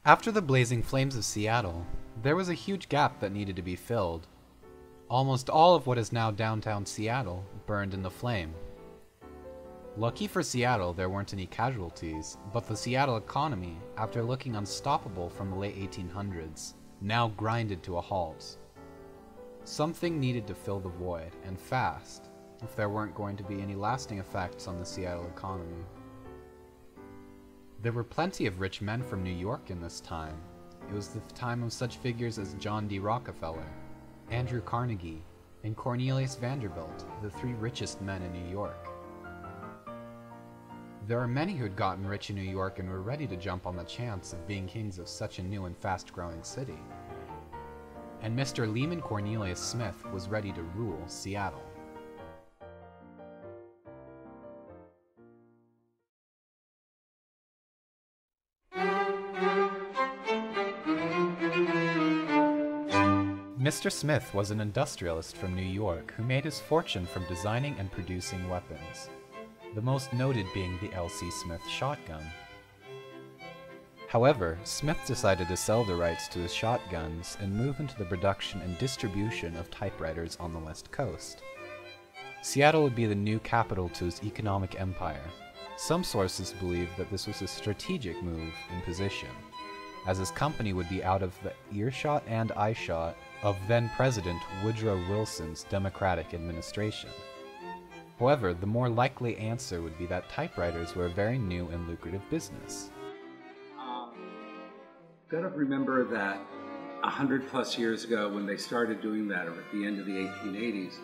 After the blazing flames of Seattle, there was a huge gap that needed to be filled. Almost all of what is now downtown Seattle burned in the flame. Lucky for Seattle, there weren't any casualties, but the Seattle economy, after looking unstoppable from the late 1800s, now grinded to a halt. Something needed to fill the void, and fast, if there weren't going to be any lasting effects on the Seattle economy. There were plenty of rich men from New York in this time. It was the time of such figures as John D. Rockefeller, Andrew Carnegie, and Cornelius Vanderbilt, the three richest men in New York. There are many who had gotten rich in New York and were ready to jump on the chance of being kings of such a new and fast-growing city. And Mr. Lyman Cornelius Smith was ready to rule Seattle. Mr. Smith was an industrialist from New York who made his fortune from designing and producing weapons, the most noted being the L.C. Smith shotgun. However, Smith decided to sell the rights to his shotguns and move into the production and distribution of typewriters on the West Coast. Seattle would be the new capital to his economic empire. Some sources believe that this was a strategic move in position, as his company would be out of the earshot and eyeshot of then-President Woodrow Wilson's Democratic administration. However, the more likely answer would be that typewriters were a very new and lucrative business. Gotta remember that 100 plus years ago when they started doing that, or at the end of the 1880s,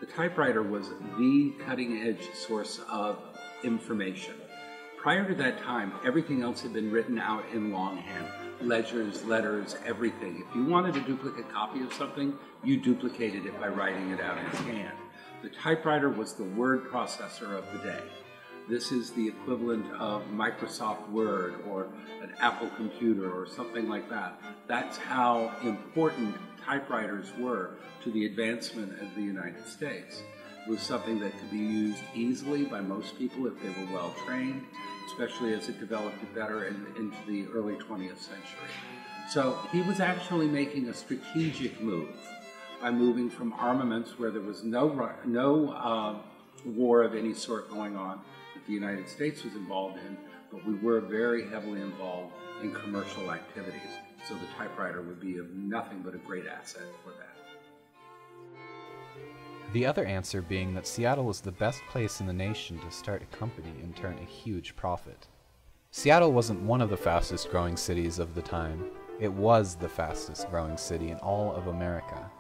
the typewriter was the cutting-edge source of information. Prior to that time, everything else had been written out in longhand. Ledgers, letters, everything. If you wanted a duplicate copy of something, you duplicated it by writing it out in hand. The typewriter was the word processor of the day. This is the equivalent of Microsoft Word or an Apple computer or something like that. That's how important typewriters were to the advancement of the United States. It was something that could be used easily by most people if they were well trained, especially as it developed better into the early 20th century. So he was actually making a strategic move by moving from armaments where there was no war of any sort going on that the United States was involved in, but we were very heavily involved in commercial activities. So the typewriter would be of nothing but a great asset for that. The other answer being that Seattle was the best place in the nation to start a company and turn a huge profit. Seattle wasn't one of the fastest growing cities of the time. It was the fastest growing city in all of America.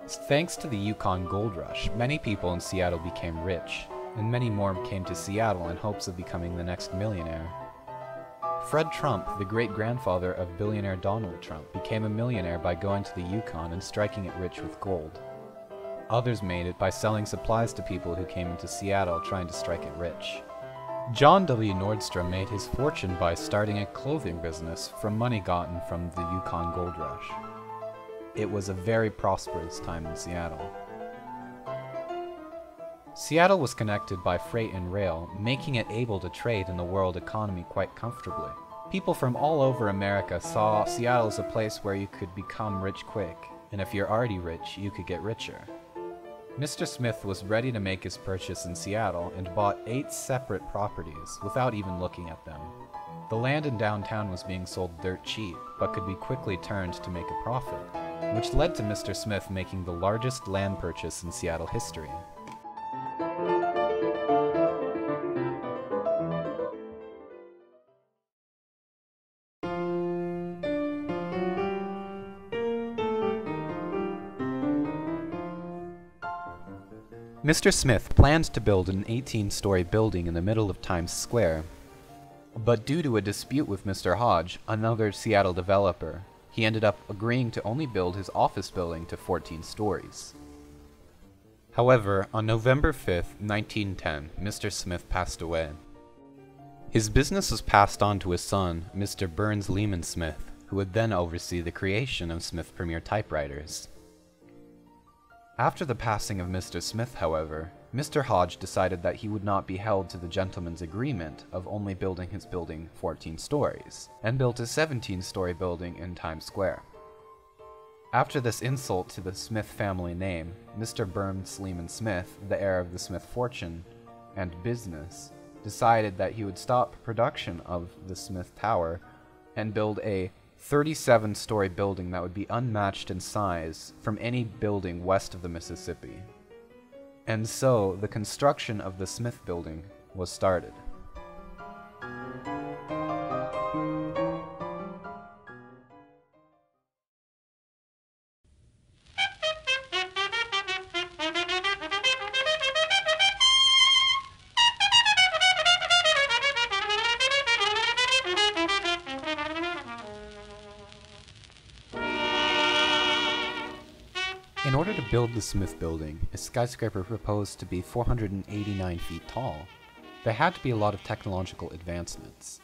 Thanks to the Yukon Gold Rush, many people in Seattle became rich, and many more came to Seattle in hopes of becoming the next millionaire. Fred Trump, the great-grandfather of billionaire Donald Trump, became a millionaire by going to the Yukon and striking it rich with gold. Others made it by selling supplies to people who came into Seattle trying to strike it rich. John W. Nordstrom made his fortune by starting a clothing business from money gotten from the Yukon Gold Rush. It was a very prosperous time in Seattle. Seattle was connected by freight and rail, making it able to trade in the world economy quite comfortably. People from all over America saw Seattle as a place where you could become rich quick, and if you're already rich, you could get richer. Mr. Smith was ready to make his purchase in Seattle and bought 8 separate properties without even looking at them. The land in downtown was being sold dirt cheap, but could be quickly turned to make a profit, which led to Mr. Smith making the largest land purchase in Seattle history. Mr. Smith planned to build an 18-story building in the middle of Times Square, but due to a dispute with Mr. Hodge, another Seattle developer, he ended up agreeing to only build his office building to 14 stories. However, on November 5th, 1910, Mr. Smith passed away. His business was passed on to his son, Mr. Burns Lyman Smith, who would then oversee the creation of Smith Premier typewriters. After the passing of Mr. Smith, however, Mr. Hodge decided that he would not be held to the gentleman's agreement of only building his building 14 stories, and built a 17-story building in Times Square. After this insult to the Smith family name, Mr. Burns Lehman Smith, the heir of the Smith fortune and business, decided that he would stop production of the Smith Tower and build a 37-story building that would be unmatched in size from any building west of the Mississippi. And so, the construction of the Smith Building was started. In order to build the Smith Building, a skyscraper proposed to be 489 feet tall, there had to be a lot of technological advancements.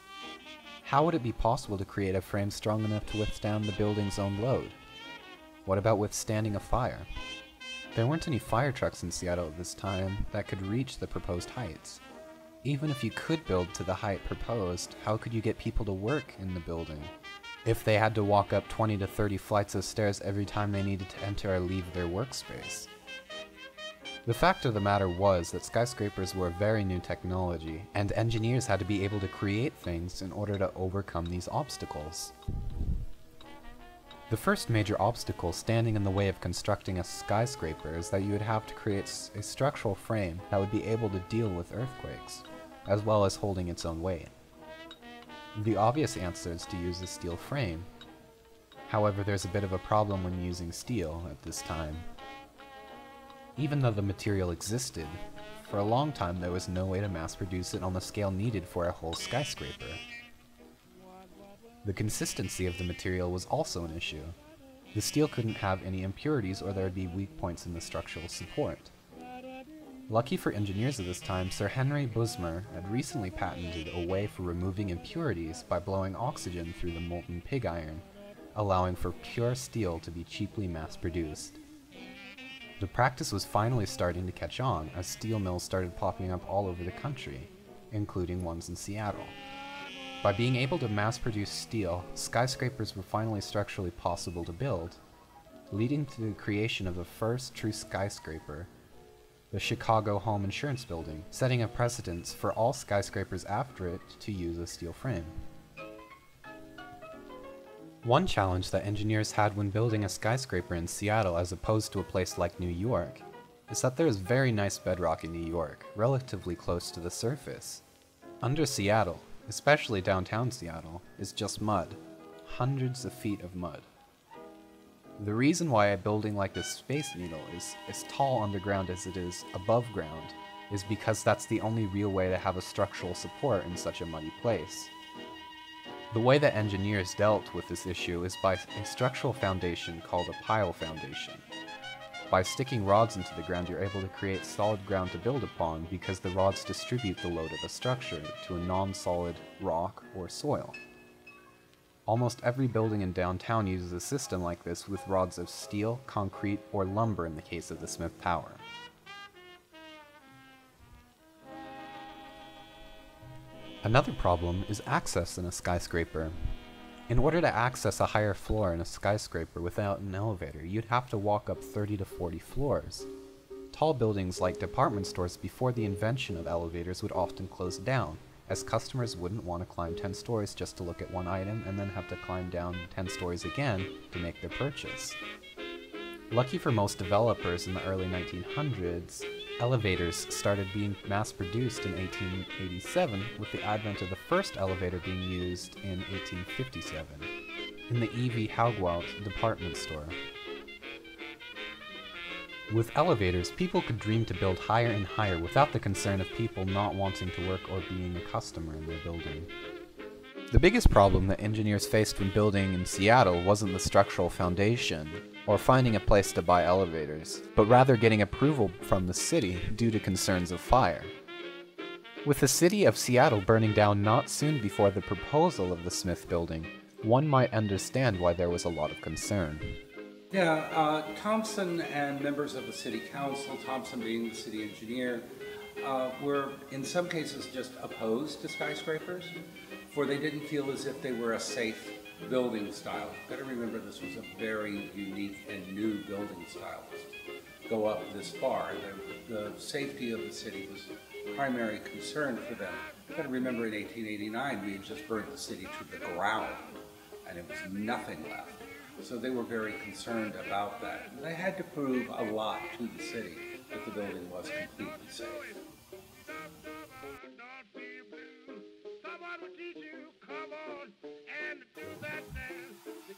How would it be possible to create a frame strong enough to withstand the building's own load? What about withstanding a fire? There weren't any fire trucks in Seattle at this time that could reach the proposed heights. Even if you could build to the height proposed, how could you get people to work in the building if they had to walk up 20 to 30 flights of stairs every time they needed to enter or leave their workspace? The fact of the matter was that skyscrapers were a very new technology, and engineers had to be able to create things in order to overcome these obstacles. The first major obstacle standing in the way of constructing a skyscraper is that you would have to create a structural frame that would be able to deal with earthquakes, as well as holding its own weight. The obvious answer is to use a steel frame. However, there's a bit of a problem when using steel at this time. Even though the material existed, for a long time there was no way to mass produce it on the scale needed for a whole skyscraper. The consistency of the material was also an issue. The steel couldn't have any impurities or there would be weak points in the structural support. Lucky for engineers of this time, Sir Henry Busmer had recently patented a way for removing impurities by blowing oxygen through the molten pig iron, allowing for pure steel to be cheaply mass-produced. The practice was finally starting to catch on as steel mills started popping up all over the country, including ones in Seattle. By being able to mass-produce steel, skyscrapers were finally structurally possible to build, leading to the creation of the first true skyscraper, the Chicago Home Insurance Building, setting a precedence for all skyscrapers after it to use a steel frame. One challenge that engineers had when building a skyscraper in Seattle as opposed to a place like New York is that there is very nice bedrock in New York, relatively close to the surface. Under Seattle, especially downtown Seattle, is just mud, hundreds of feet of mud. The reason why a building like the Space Needle is as tall underground as it is above ground is because that's the only real way to have a structural support in such a muddy place. The way that engineers dealt with this issue is by a structural foundation called a pile foundation. By sticking rods into the ground, you're able to create solid ground to build upon because the rods distribute the load of a structure to a non-solid rock or soil. Almost every building in downtown uses a system like this with rods of steel, concrete, or lumber in the case of the Smith Tower. Another problem is access in a skyscraper. In order to access a higher floor in a skyscraper without an elevator, you'd have to walk up 30 to 40 floors. Tall buildings like department stores before the invention of elevators would often close down, as customers wouldn't want to climb 10 stories just to look at one item and then have to climb down 10 stories again to make their purchase. Lucky for most developers in the early 1900s, elevators started being mass-produced in 1887 with the advent of the first elevator being used in 1857 in the E.V. Haugwalt department store. With elevators, people could dream to build higher and higher without the concern of people not wanting to work or being a customer in their building. The biggest problem that engineers faced when building in Seattle wasn't the structural foundation, or finding a place to buy elevators, but rather getting approval from the city due to concerns of fire. With the city of Seattle burning down not soon before the proposal of the Smith Building, one might understand why there was a lot of concern. Yeah, Thompson and members of the city council, Thompson being the city engineer, were in some cases just opposed to skyscrapers, for they didn't feel as if they were a safe building style. You've got to remember this was a very unique and new building style to go up this far. The safety of the city was a primary concern for them. You've got to remember in 1889 we had just burned the city to the ground and it was nothing left. So they were very concerned about that. And they had to prove a lot to the city that the building was completely safe.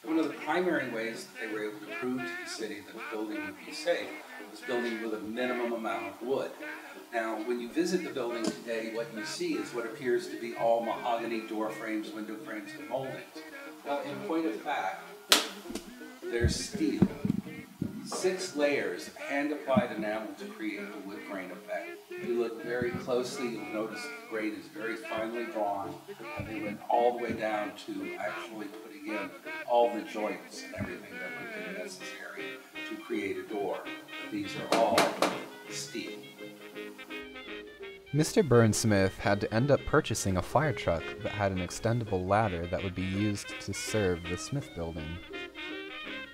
One of the primary ways that they were able to prove to the city that the building would be safe was building with a minimum amount of wood. Now, when you visit the building today, what you see is what appears to be all mahogany door frames, window frames, and moldings. Well, in point of fact, there's steel. 6 layers of hand-applied enamel to create the wood grain effect. If you look very closely, you'll notice the grain is very finely drawn, and they went all the way down to actually putting in all the joints and everything that would be necessary to create a door. These are all steel. Mr. Burnsmith had to end up purchasing a fire truck that had an extendable ladder that would be used to serve the Smith building.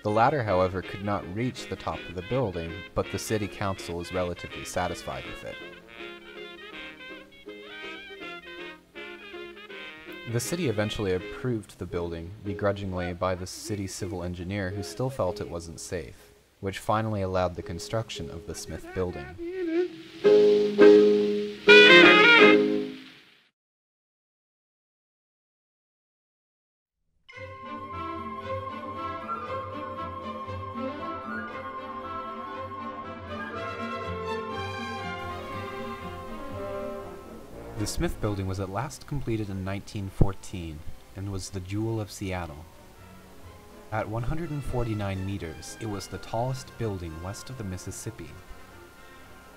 The ladder, however, could not reach the top of the building, but the city council was relatively satisfied with it. The city eventually approved the building, begrudgingly by the city civil engineer who still felt it wasn't safe, which finally allowed the construction of the Smith building. The Smith building was at last completed in 1914 and was the jewel of Seattle. At 149 meters, it was the tallest building west of the Mississippi.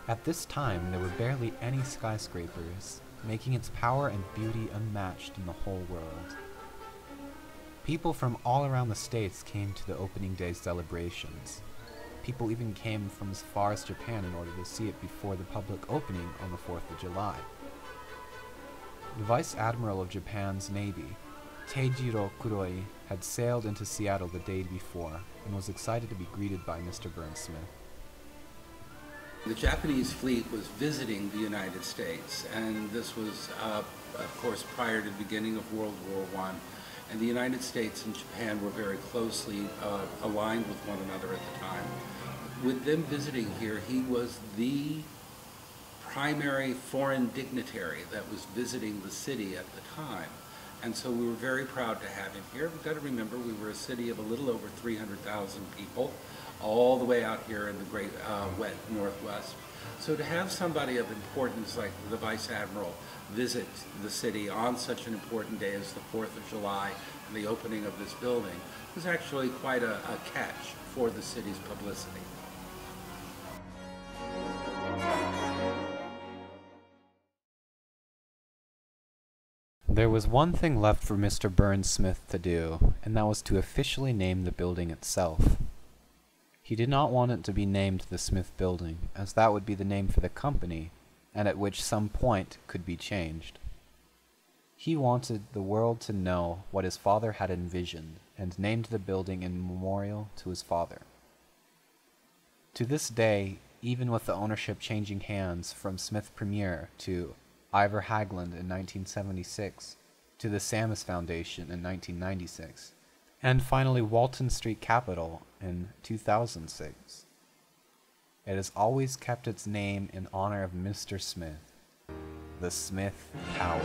At this time, there were barely any skyscrapers, making its power and beauty unmatched in the whole world. People from all around the states came to the opening day celebrations. People even came from as far as Japan in order to see it before the public opening on the 4th of July. The Vice Admiral of Japan's Navy, Teijiro Kuroi, had sailed into Seattle the day before and was excited to be greeted by Mr. Burnsmith. The Japanese fleet was visiting the United States, and this was, of course, prior to the beginning of World War I. And the United States and Japan were very closely aligned with one another at the time. With them visiting here, he was the primary foreign dignitary that was visiting the city at the time. And so we were very proud to have him here. We've got to remember we were a city of a little over 300,000 people, all the way out here in the great wet Northwest. So to have somebody of importance like the Vice Admiral visit the city on such an important day as the 4th of July and the opening of this building was actually quite a catch for the city's publicity. There was one thing left for Mr. Burnsmith to do, and that was to officially name the building itself. He did not want it to be named the Smith Building, as that would be the name for the company, and at which some point could be changed. He wanted the world to know what his father had envisioned, and named the building in memorial to his father. To this day, even with the ownership changing hands from Smith Premier to Ivor Haglund in 1976, to the Sammis Foundation in 1996, and finally Walton Street Capital in 2006. It has always kept its name in honor of Mr. Smith, the Smith Tower.